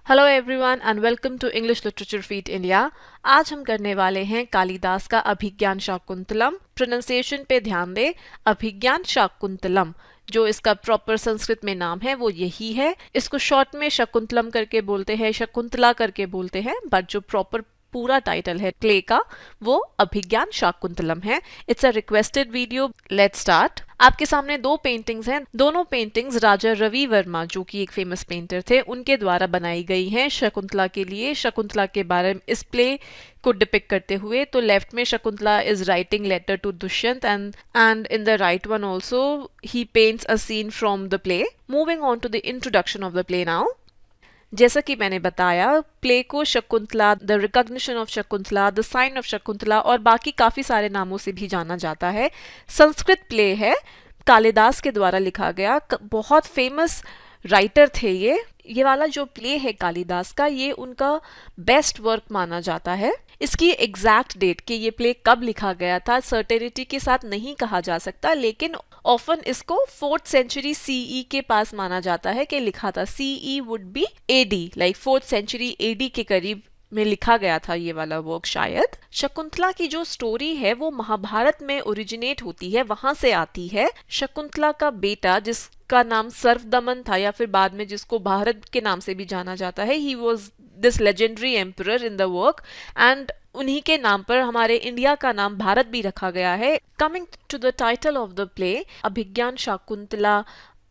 Hello everyone and welcome to English literature feed India. आज हम करने वाले हैं कालिदास का अभिज्ञान शाकुंतलम। प्रोनाउंसिएशन पे ध्यान दें, अभिज्ञान शाकुंतलम। जो इसका प्रॉपर संस्कृत में नाम है वो यही है। इसको शॉर्ट में शकुंतलम करके बोलते हैं, शकुंतला करके बोलते हैं, बट जो प्रॉपर पूरा टाइटल है प्ले का वो अभिज्ञान शाकुंतलम है। It's a requested video. Let's start. आपके सामने दो पेंटिंग्स हैं। दोनों पेंटिंग्स राजा रवि वर्मा, जो कि एक फेमस पेंटर थे, उनके द्वारा बनाई गई हैं शकुंतला के लिए, शकुंतला के बारे में इस प्ले को डिपिक्ट करते हुए। तो लेफ्ट में Shakuntala is writing letter to Dushyant and in the right one also he paints a scene from the play. Moving on to the introduction of the play now. जैसा कि मैंने बताया, प्ले को Shakuntala, the recognition of Shakuntala, the sign of Shakuntala और बाकी काफी सारे नामों से भी जाना जाता है। संस्कृत प्ले है, कालिदास के द्वारा लिखा गया। बहुत फेमस राइटर थे ये वाला जो प्ले है कालिदास का, ये उनका बेस्ट वर्क माना जाता है। इसकी एग्जैक्ट डेट कि ये प्ले कब लिखा गया था सर्टेनिटी के साथ नहीं कहा जा सकता, लेकिन ऑफन इसको 4th सेंचुरी सीई के पास माना जाता है कि लिखा था। CE would be AD, like 4th century AD के करीब में लिखा गया था ये वाला वर्क शायद। शकुंतला की जो स्टोरी है वो महाभारत में ओरिजिनेट होती है, वहां से आती है। शकुंतला का बेटा, जिसका नाम सर्वदमन था या फिर बाद में जिसको भारत के नाम से भी जाना जाता है, he was this legendary emperor in the work and उन्हीं के नाम पर हमारे इंडिया का नाम भारत भी रखा गया है। Coming to the title of the play, Abhijnana Shakuntala,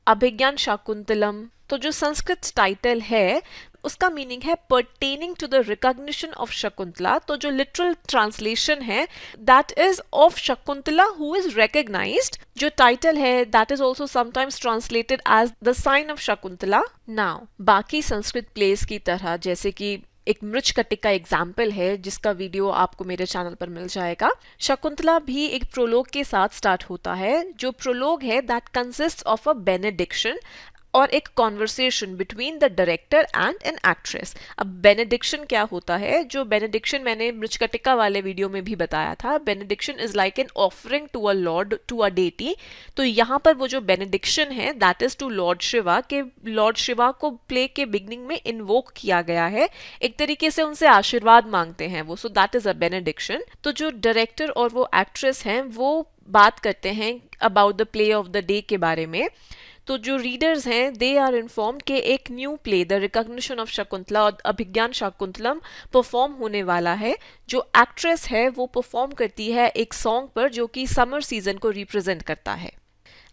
Abhijnana Shakuntalam, तो जो संस्कृत टाइटल है उसका मीनिंग है pertaining to the recognition of Shakuntala. तो जो लिटरल ट्रांसलेशन है that is of Shakuntala who is recognized. जो टाइटल है that is also sometimes translated as the sign of Shakuntala. Now बाकी संस्कृत प्लेस की तरह, जैसे कि एक मृच्छकटिका एग्जाम्पल है जिसका वीडियो आपको मेरे चैनल पर मिल जाएगा, शकुंतला भी एक प्रोलोग के साथ स्टार्ट होता है। जो प्रोलोग है that consist of a benediction और एक conversation between the director and an actress. अब बेनेडिक्शन क्या होता है? जो बेनेडिक्शन मैंने मृच्छकटिका वाले वीडियो में भी बताया था, benediction is like an offering to a lord, to a deity. तो यहाँ पर वो जो बेनेडिक्शन है that is to lord Shiva, के लॉर्ड शिवा को प्ले के बिगनिंग में इन्वोक किया गया है, एक तरीके से उनसे आशीर्वाद मांगते हैं वो। So that is a benediction. तो जो डायरेक्टर और वो एक्ट्रेस हैं वो बात करते हैं about the play of the day के बारे में। तो जो रीडर्स हैं दे आर इन्फॉर्म्ड कि एक new play, the recognition of Shakuntala और अभिज्ञान शाकुंतलम परफॉर्म होने वाला है। जो एक्ट्रेस है वो परफॉर्म करती है एक सॉन्ग पर जो कि समर सीजन को रिप्रेजेंट करता है।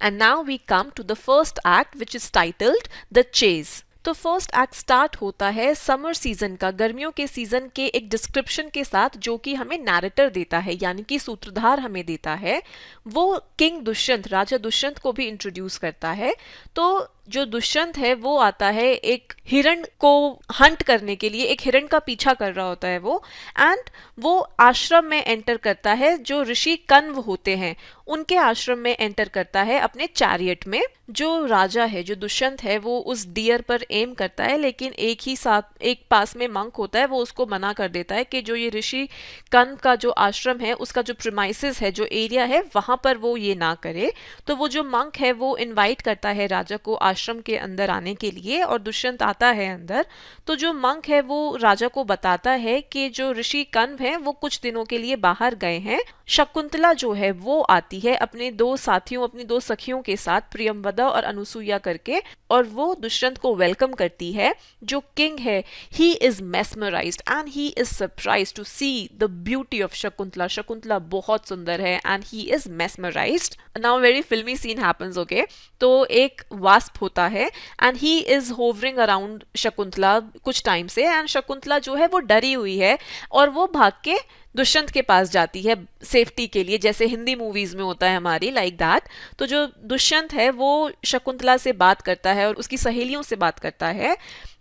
And now we come to the first act which is titled the chase. तो फर्स्ट एक्ट स्टार्ट होता है समर सीजन का, गर्मियों के सीजन के एक डिस्क्रिप्शन के साथ, जो कि हमें नैरेटर देता है, यानी कि सूत्रधार हमें देता है। वो किंग दुष्यंत, राजा दुष्यंत को भी इंट्रोड्यूस करता है। तो जो दुष्यंत है वो आता है एक हिरण को हंट करने के लिए, एक हिरण का पीछा कर रहा होता है वो, एंड वो आश्रम में एंटर करता है। जो ऋषि कण्व होते हैं उनके आश्रम में एंटर करता है अपने चैरियट में। जो राजा है, जो दुष्यंत है, वो उस डियर पर एम करता है, लेकिन एक पास में मंक होता है, वो उसको मना कर देता है कि जो ये ऋषि कण्व का जो आश्रम है उसका जो प्रीमाइसेस है, जो एरिया है, वहां पर वो ये ना करे। तो वो जो मंक है वो इनवाइट करता है राजा को आश्रम के अंदर आने के लिए और दुष्यंत आता है अंदर। तो जो मंक है वो राजा को बताता है कि जो ऋषि कण्व हैं वो कुछ दिनों के लिए बाहर गए हैं। शकुंतला जो है वो आती है अपने दो साथियों, अपनी दो सखियों के साथ, प्रियंवदा और अनुसुईया करके, और वो दुष्यंत को वेलकम करती है। जो किंग है he is mesmerised and he is surprised to see the beauty of Shakuntala. Shakuntala बहुत सुंदर है and he is mesmerised. Now very filmy scene happens, okay. तो एक वास्प होता है and he is hovering around Shakuntala कुछ टाइम से, एंड शकुंतला जो है वो डरी हुई है और वो भाग के दुष्यंत के पास जाती है सेफ्टी के लिए, जैसे हिंदी मूवीज में होता है हमारी, लाइक दैट। तो जो दुष्यंत है वो शकुंतला से बात करता है और उसकी सहेलियों से बात करता है।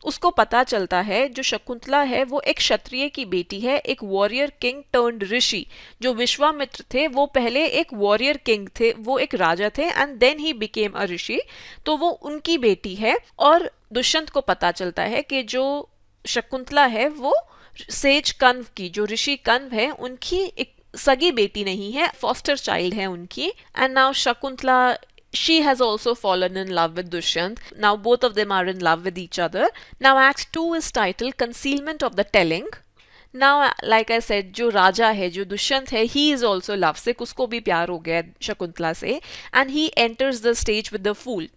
उसको पता चलता है जो शकुंतला है वो एक क्षत्रिय की बेटी है, एक वॉरियर किंग टर्न्ड ऋषि। जो विश्वामित्र थे वो पहले एक वॉरियर किंग थे, वो एक राजा थे, and then he became a rishi. तो वो उनकी बेटी है। और दुष्यंत को पता चलता है कि जो शकुंतला है वो सेज कण्व की, जो ऋषि कण्व है उनकी एक सगी बेटी नहीं है, फॉस्टर चाइल्ड है उनकी। And now Shakuntala she has also fallen in love with Dushyant. Now both of them are in love with each other. Now Act 2 is titled Concealment of the Telling. Now, like I said, जो राजा है, जो दुष्यंत है, he is also lovesick. उसको भी प्यार हो गया शकुंतला से, and he enters the stage with the fool.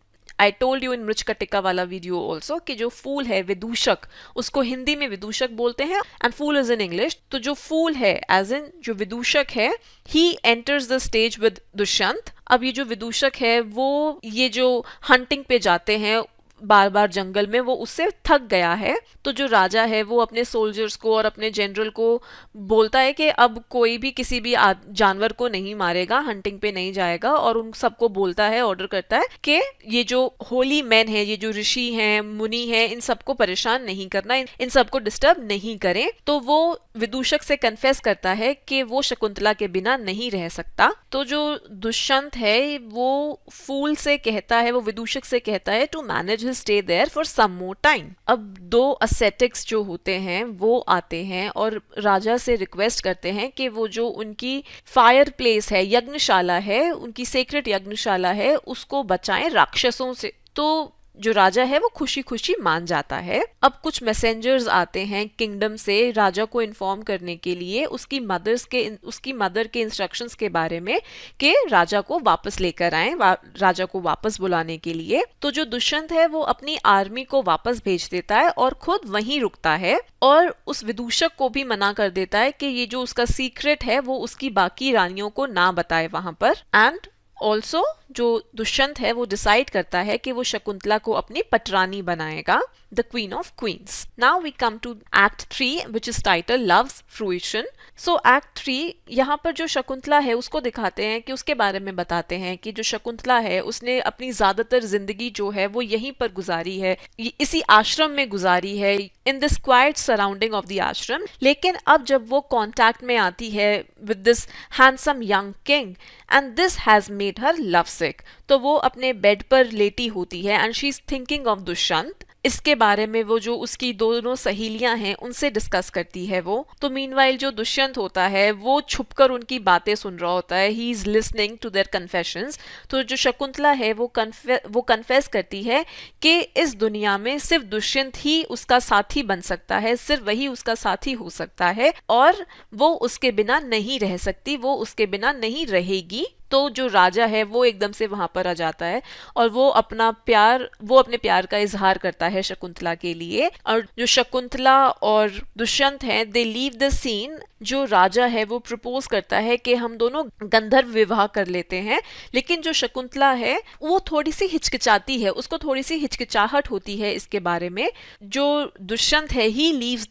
I told you in Mrichchhakatika वाला वीडियो ऑल्सो कि जो फूल है, विदूषक, उसको हिंदी में विदूषक बोलते हैं and fool is in English. तो जो फूल है एज इन जो विदूषक है, he enters the stage with Dushyant. अब ये जो विदूषक है वो ये जो हंटिंग पे जाते हैं बार बार जंगल में, वो उससे थक गया है. तो जो राजा है वो अपने सोल्जर्स को और अपने जनरल को बोलता है कि अब कोई भी किसी भी जानवर को नहीं मारेगा, हंटिंग पे नहीं जाएगा, और उन सबको बोलता है, ऑर्डर करता है कि ये जो होली मैन है, ये जो ऋषि हैं, मुनि हैं, इन सबको परेशान नहीं करना, इन सबको डिस्टर्ब नहीं करें. तो वो विदूषक से कन्फेस करता है कि वो शकुंतला के बिना नहीं रह सकता. तो जो दुष्यंत है वो फूल से कहता है, वो विदूषक से कहता है to manage his stay there for some more time. अब दो असेटिक्स जो होते हैं वो आते हैं और राजा से रिक्वेस्ट करते हैं कि वो जो उनकी फायर प्लेस है, यज्ञशाला है, उनकी सेक्रेट यज्ञशाला है, उसको बचाएं राक्षसों से. तो जो राजा है वो खुशी खुशी मान जाता है. अब कुछ मैसेंजर्स आते हैं किंगडम से राजा को इन्फॉर्म करने के लिए उसकी मदर के इंस्ट्रक्शंस के बारे में कि राजा को वापस लेकर आए, राजा को वापस बुलाने के लिए. तो जो दुष्यंत है वो अपनी आर्मी को वापस भेज देता है और खुद वहीं रुकता है और उस विदूषक को भी मना कर देता है कि ये जो उसका सीक्रेट है वो उसकी बाकी रानियों को ना बताए वहां पर. एंड ऑल्सो जो दुष्यंत है वो डिसाइड करता है कि वो शकुंतला को अपनी पटरानी बनाएगा, the queen of queens. Now we come to act 3 which is title loves fruition. So act 3 यहाँ पर जो शकुंतला है उसको दिखाते हैं कि उसके बारे में बताते हैं कि जो शकुंतला है उसने अपनी ज्यादातर जिंदगी जो है वो यहीं पर गुजारी है, इसी आश्रम में गुजारी है, in this quiet surrounding of the ashram. लेकिन अब जब वो कॉन्टैक्ट में आती है with this handsome young king and this has made her love sick, तो वो अपने बेड पर लेटी होती है and she is thinking of Dushyant. इसके बारे में वो जो उसकी दोनों सहेलियां हैं उनसे डिस्कस करती है वो. तो मीनवाइल जो दुष्यंत होता है वो छुपकर उनकी बातें सुन रहा होता है, he is listening to their confessions. तो जो शकुंतला है वो कन्फेस करती है कि इस दुनिया में सिर्फ दुष्यंत ही उसका साथी बन सकता है, सिर्फ वही उसका साथी हो सकता है और वो उसके बिना नहीं रह सकती, वो उसके बिना नहीं रहेगी. तो जो राजा है वो एकदम से वहां पर आ जाता है और वो अपने प्यार का इजहार करता है शकुंतला के लिए. और जो शकुंतला और दुष्यंत हैं दे लीव द सीन. जो राजा है वो प्रपोज करता है कि हम दोनों गंधर्व विवाह कर लेते हैं, लेकिन जो शकुंतला है वो थोड़ी सी हिचकिचाती है, उसको थोड़ी सी हिचकिचाहट होती है इसके बारे में. जो दुष्यंत है ही लीव्स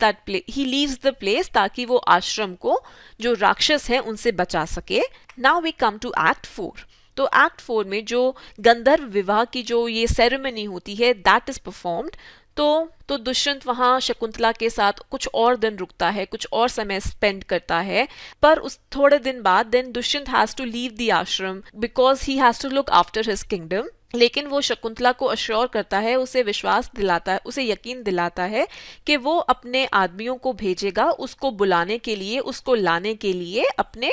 द प्लेस ताकि वो आश्रम को जो राक्षस हैं उनसे बचा सके. Now we come to act 4. तो एक्ट 4 में जो गंधर्व विवाह की जो ये सेरेमनी होती है दैट इज परफॉर्म्ड. तो दुष्यंत वहां शकुंतला के साथ कुछ और दिन रुकता है, कुछ और समय स्पेंड करता है. पर उस थोड़े दिन बाद then Dushyant has to leave the ashram because he has to look after his kingdom. लेकिन वो शकुंतला को अश्योर करता है, उसे विश्वास दिलाता है, उसे यकीन दिलाता है कि वो अपने आदमियों को भेजेगा उसको बुलाने के लिए, उसको लाने के लिए अपने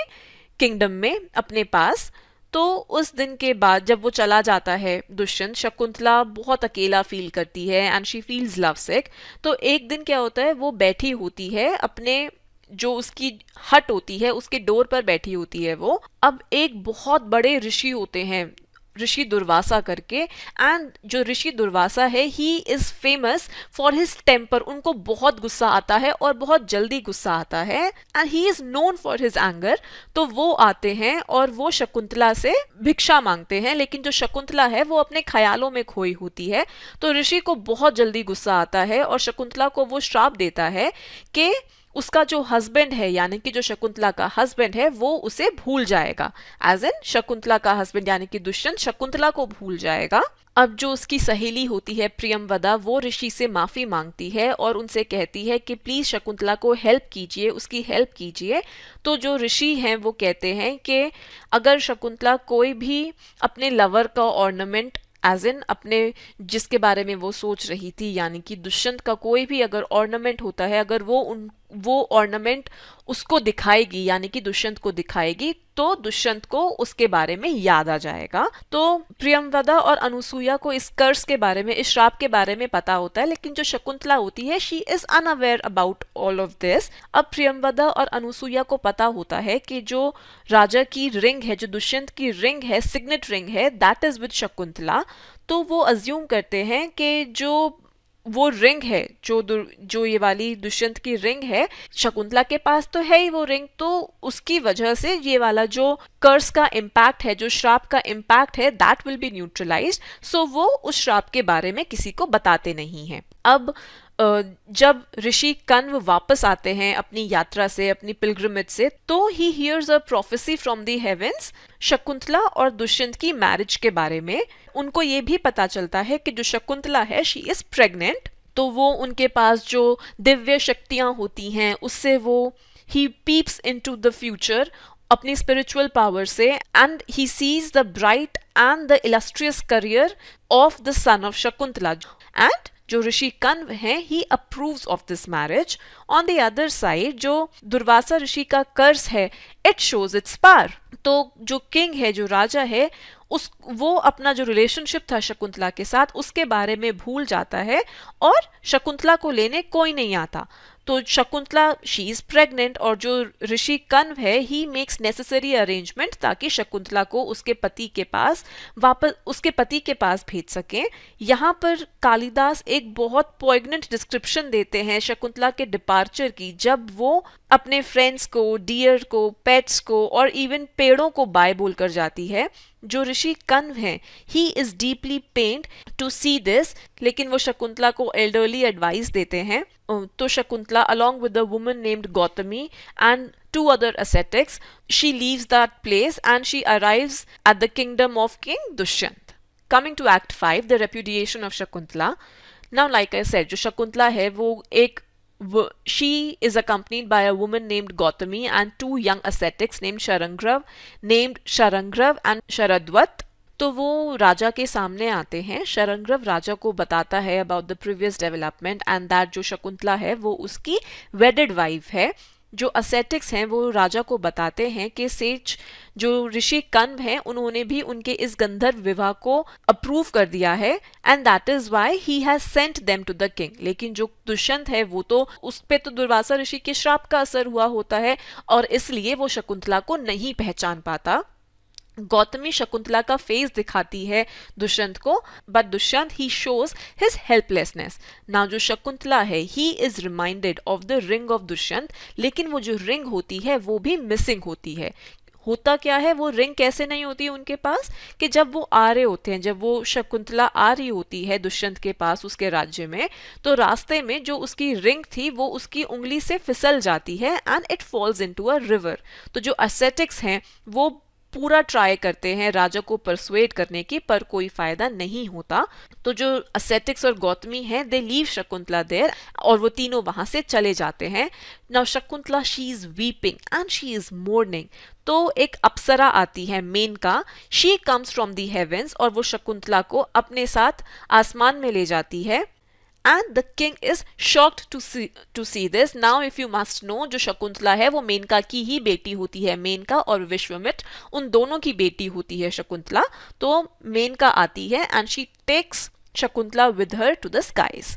किंगडम में अपने पास. तो उस दिन के बाद जब वो चला जाता है दुष्यंत, शकुंतला बहुत अकेला फील करती है and she feels love sick. तो एक दिन क्या होता है, वो बैठी होती है अपने जो उसकी हट होती है उसके डोर पर बैठी होती है वो. अब एक बहुत बड़े ऋषि होते हैं, ऋषि दुर्वासा करके, एंड जो ऋषि दुर्वासा है he is famous for his temper. उनको बहुत गुस्सा आता है और बहुत जल्दी गुस्सा आता है and he is known for his anger. तो वो आते हैं और वो शकुंतला से भिक्षा मांगते हैं, लेकिन जो शकुंतला है वो अपने ख्यालों में खोई होती है. तो ऋषि को बहुत जल्दी गुस्सा आता है और शकुंतला को वो श्राप देता है कि उसका जो हस्बैंड है यानी कि जो शकुंतला का हस्बैंड है वो उसे भूल जाएगा. एज इन शकुंतला का हस्बैंड यानी कि दुष्यंत शकुंतला को भूल जाएगा. अब जो उसकी सहेली होती है प्रियमवदा वो ऋषि से माफी मांगती है और उनसे कहती है कि प्लीज शकुंतला को हेल्प कीजिए, उसकी हेल्प कीजिए. तो जो ऋषि हैं वो कहते हैं कि अगर शकुंतला कोई भी अपने लवर का ऑर्नामेंट एज इन अपने जिसके बारे में वो सोच रही थी यानी कि दुष्यंत का कोई भी अगर ऑर्नामेंट होता है, अगर वो वो ऑर्नामेंट उसको दिखाएगी, यानी कि दुष्यंत को दिखाएगी, तो दुष्यंत को उसके बारे में याद आ जाएगा। तो प्रियंवदा और अनुसुईया को इस कर्स के बारे में, इस श्राप के बारे में पता होता है, लेकिन जो शकुंतला होती है she is unaware about all of this. अब प्रियंवदा और अनुसुईया को पता होता है कि जो राजा की रिंग है, जो दुष्यंत की रिंग है, सिग्नेट रिंग है, दैट इज विद शकुंतला। तो वो अज्यूम करते हैं कि जो वो रिंग है, जो ये वाली दुष्यंत की रिंग है, शकुंतला के पास तो है ही वो रिंग, तो उसकी वजह से ये वाला जो कर्स का इम्पैक्ट है, जो श्राप का इम्पैक्ट है, दैट विल बी न्यूट्रलाइज्ड। सो वो उस श्राप के बारे में किसी को बताते नहीं हैं। अब जब ऋषि कण्व वापस आते हैं अपनी यात्रा से, अपनी पिलग्रिमेज से, तो he hears a prophecy from the heavens Shakuntala और दुष्यंत की मैरिज के बारे में। उनको ये भी पता चलता है कि जो शकुंतला है शी इज प्रेग्नेंट। तो वो उनके पास जो दिव्य शक्तियां होती हैं उससे वो he peeps into the future अपनी स्पिरिचुअल पावर से, and he sees the bright and the illustrious career of the son of Shakuntala. And जो ऋषि कण्व हैं he approves of this marriage. On the other side जो दुर्वासा ऋषि का कर्स है, इट शोज इट्स पावर। तो जो king है, जो राजा है, वो अपना जो रिलेशनशिप था शकुंतला के साथ उसके बारे में भूल जाता है और शकुंतला को लेने कोई नहीं आता। तो शकुंतला शी इज प्रेग्नेंट और जो ऋषि कण्व है ही मेक्स नेसेसरी अरेंजमेंट ताकि शकुंतला को उसके पति के पास भेज सकें। यहाँ पर कालिदास एक बहुत पॉइग्नेंट डिस्क्रिप्शन देते हैं शकुंतला के डिपार्चर की, जब वो अपने फ्रेंड्स को, डियर को, पेट्स को और इवन पेड़ों को बाय बोलकर जाती है। जो ऋषि कण्व हैं he is deeply pained to see this, लेकिन वो शकुंतला को एल्डरली एडवाइस देते हैं। तो Shakuntala along with a woman named Gautami and 2 other ascetics, she leaves that place and she arrives at the kingdom of King Dushyant. Coming to Act 5, the repudiation of Shakuntala. Now, like I said, जो शकुंतला है वो she is accompanied by a woman named Gautami and 2 young ascetics named Sharangrav and Sharadvat. तो वो राजा के सामने आते हैं। शरंग्रव राजा को बताता है about the previous development and that जो शकुंतला है वो उसकी वेडेड वाइफ है। जो असेटिक्स हैं वो राजा को बताते हैं कि सेज जो ऋषि कण्व हैं उन्होंने भी उनके इस गंधर्व विवाह को अप्रूव कर दिया है and that is why he has sent them to the king. लेकिन जो दुष्यंत है वो तो उस पे तो दुर्वासा ऋषि के श्राप का असर हुआ होता है और इसलिए वो शकुंतला को नहीं पहचान पाता। गौतमी शकुंतला का फेस दिखाती है दुष्यंत को, but Dushyant he shows his helplessness. ना जो शकुंतला है he is reminded of the ring of Dushyant, लेकिन वो जो रिंग होती है वो भी मिसिंग होती है। होता क्या है, वो रिंग कैसे नहीं होती है उनके पास कि जब वो आ रहे होते हैं, जब वो शकुंतला आ रही होती है दुष्यंत के पास उसके राज्य में, तो रास्ते में जो उसकी रिंग थी वो उसकी उंगली से फिसल जाती है and it falls into a river. तो जो एसेटिक्स हैं वो पूरा ट्राई करते हैं राजा को परसुएड करने की, पर कोई फायदा नहीं होता। तो जो असेटिक्स और गौतमी हैं दे लीव शकुंतला देयर और वो तीनों वहां से चले जाते हैं। Now Shakuntala she is weeping and she is mourning. तो एक अप्सरा आती है Menaka, she comes from the heavens और वो शकुंतला को अपने साथ आसमान में ले जाती है। And the king is shocked to see this. Now if you must know, जो शकुंतला है वो मेनका की ही बेटी होती है। मेनका और विश्वामित्र उन दोनों की बेटी होती है शकुंतला। तो मेनका आती है and she takes Shakuntala with her to the skies.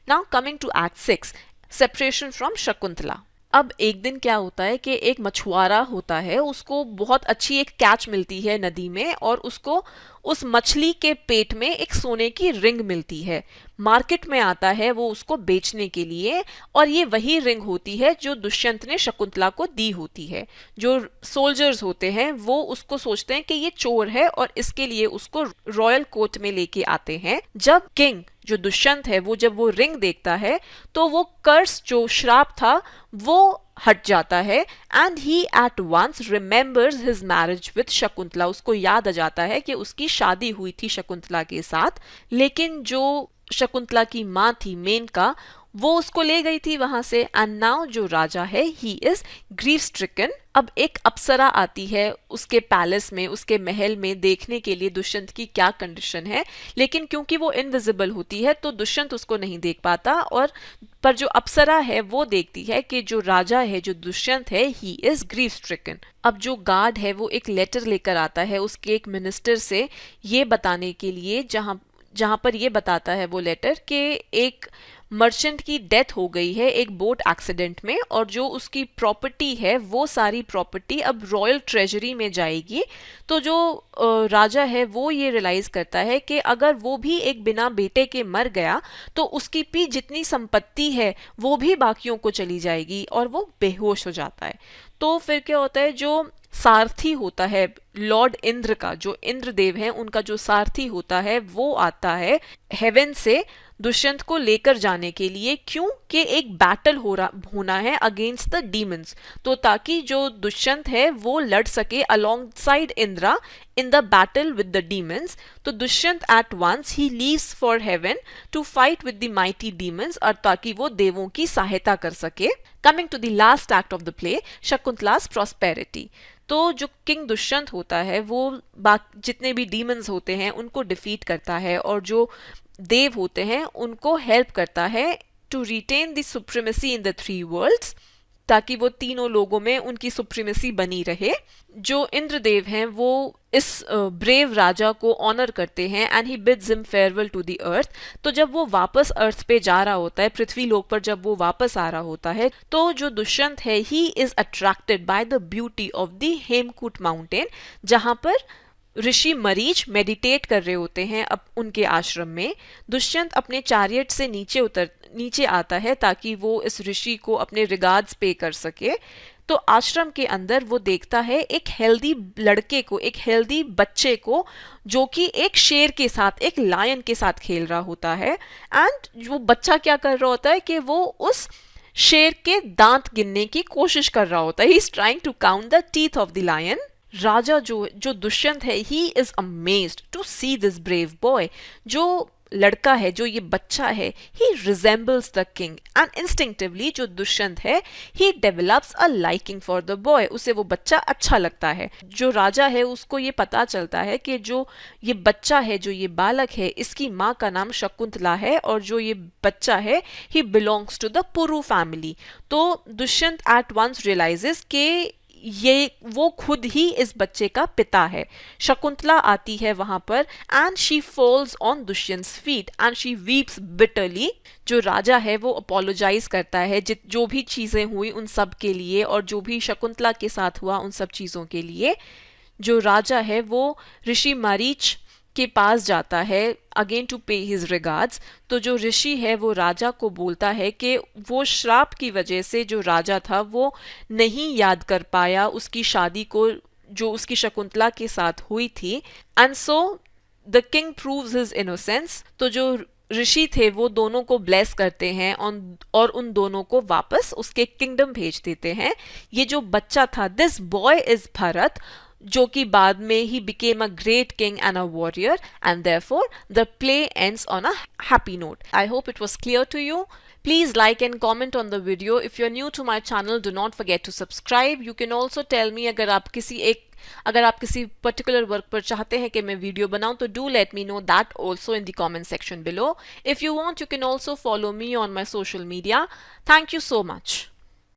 Now coming to Act 6, separation from Shakuntala. अब एक दिन क्या होता है कि एक मछुआरा होता है, उसको बहुत अच्छी एक कैच मिलती है नदी में और उसको उस मछली के पेट में एक सोने की रिंग मिलती है। मार्केट में आता है वो उसको बेचने के लिए और ये वही रिंग होती है जो दुष्यंत ने शकुंतला को दी होती है। जो सोल्जर्स होते हैं वो उसको सोचते हैं कि ये चोर है और इसके लिए उसको रॉयल कोर्ट में लेके आते हैं। जब किंग जो दुष्यंत है वो जब वो रिंग देखता है तो वो कर्स जो श्राप था वो हट जाता है and he at once remembers his marriage with Shakuntala. उसको याद आ जाता है कि उसकी शादी हुई थी शकुंतला के साथ, लेकिन जो शकुंतला की माँ थी मेनका वो उसको ले गई थी वहां से। एंड नाउ जो राजा है ही इज ग्रीफ स्ट्रिकन। अब एक अप्सरा आती है उसके पैलेस में, उसके महल में, देखने के लिए दुष्यंत की क्या कंडीशन है, लेकिन क्योंकि वो इनविजिबल होती है तो दुष्यंत उसको नहीं देख पाता, और पर जो अप्सरा है वो देखती है कि जो राजा है, जो दुष्यंत है, ही इज ग्रीफ स्ट्रिकन। अब जो गार्ड है वो एक लेटर लेकर आता है उसके एक मिनिस्टर से, ये बताने के लिए, जहां पर ये बताता है वो लेटर कि एक मर्चेंट की डेथ हो गई है एक बोट एक्सीडेंट में, और जो उसकी प्रॉपर्टी है वो सारी प्रॉपर्टी अब रॉयल ट्रेजरी में जाएगी। तो जो राजा है वो ये रियलाइज करता है कि अगर वो भी एक बिना बेटे के मर गया तो उसकी भी जितनी संपत्ति है वो भी बाकियों को चली जाएगी, और वो बेहोश हो जाता है। तो फिर क्या होता है, जो सारथी होता है लॉर्ड इंद्र का, जो इंद्रदेव है उनका जो सारथी होता है वो आता है हेवन से दुष्यंत को लेकर जाने के लिए। क्यों कि एक बैटल होना है अगेंस्ट द डीमंस, तो ताकि जो दुष्यंत है वो लड़ सके alongside Indra in the battle with the demons. तो Dushyant at once he leaves for heaven to fight with the mighty demons, और ताकि वो देवों की सहायता कर सके। Coming to the last act of the play, Shakuntala's prosperity. तो जो किंग दुष्यंत होता है वो जितने भी डीमंस होते हैं उनको डिफीट करता है, और जो देव होते हैं उनको हेल्प करता है to retain the supremacy in the three worlds, ताकि वो तीनों लोगों में उनकी सुप्रीमेसी बनी रहे। जो इंद्रदेव हैं वो इस ब्रेव राजा को ऑनर करते हैं and he bids him farewell to the earth. तो जब वो वापस अर्थ पे जा रहा होता है, पृथ्वी लोक पर जब वो वापस आ रहा होता है, तो जो दुष्यंत है he is attracted by the beauty of the Hemkut mountain, जहां पर ऋषि मरीच मेडिटेट कर रहे होते हैं अब उनके आश्रम में। दुष्यंत अपने चैरियट से नीचे आता है ताकि वो इस ऋषि को अपने रिगार्ड्स पे कर सके। तो आश्रम के अंदर वो देखता है एक हेल्दी लड़के को, एक हेल्दी बच्चे को, जो कि एक शेर के साथ, एक लायन के साथ खेल रहा होता है। एंड वो बच्चा क्या कर रहा होता है कि वो उस शेर के दांत गिनने की कोशिश कर रहा होता है। He is trying to count the teeth of the lion. राजा जो दुष्यंत है he is amazed to see this brave boy. जो लड़का है, जो ये बच्चा है, he resembles the king, and instinctively जो दुष्यंत है he develops a liking for the boy. उसे वो बच्चा अच्छा लगता है। जो राजा है उसको ये पता चलता है कि जो ये बच्चा है, जो ये बालक है, इसकी माँ का नाम शकुंतला है, और जो ये बच्चा है he belongs to the Puru family. तो दुष्यंत एट वंस रियलाइजेस कि ये वो खुद ही इस बच्चे का पिता है। शकुंतला आती है वहां पर and she falls on Dushyant's feet and she weeps bitterly. जो राजा है वो अपोलोजाइज करता है जो भी चीजें हुई उन सब के लिए, और जो भी शकुंतला के साथ हुआ उन सब चीजों के लिए। जो राजा है वो ऋषि मारीच के पास जाता है अगेन टू पे हिज रिगार्ड्स। तो जो ऋषि है वो राजा को बोलता है कि वो श्राप की वजह से जो राजा था वो नहीं याद कर पाया उसकी शादी को जो उसकी शकुंतला के साथ हुई थी, and so the king proves his innocence. तो जो ऋषि थे वो दोनों को ब्लेस करते हैं और उन दोनों को वापस उसके किंगडम भेज देते हैं। ये जो बच्चा था, दिस बॉय इज भरत, जो कि बाद में ही became a great king and a warrior, and therefore the play ends on a happy note. I hope it was clear to you. Please like and comment on the video. If you're new to my channel, do not forget to subscribe. You can also tell me अगर आप किसी particular work पर चाहते हैं कि मैं video बनाऊं, तो do let me know that also in the comment section below. If you want, you can also follow me on my social media. Thank you so much.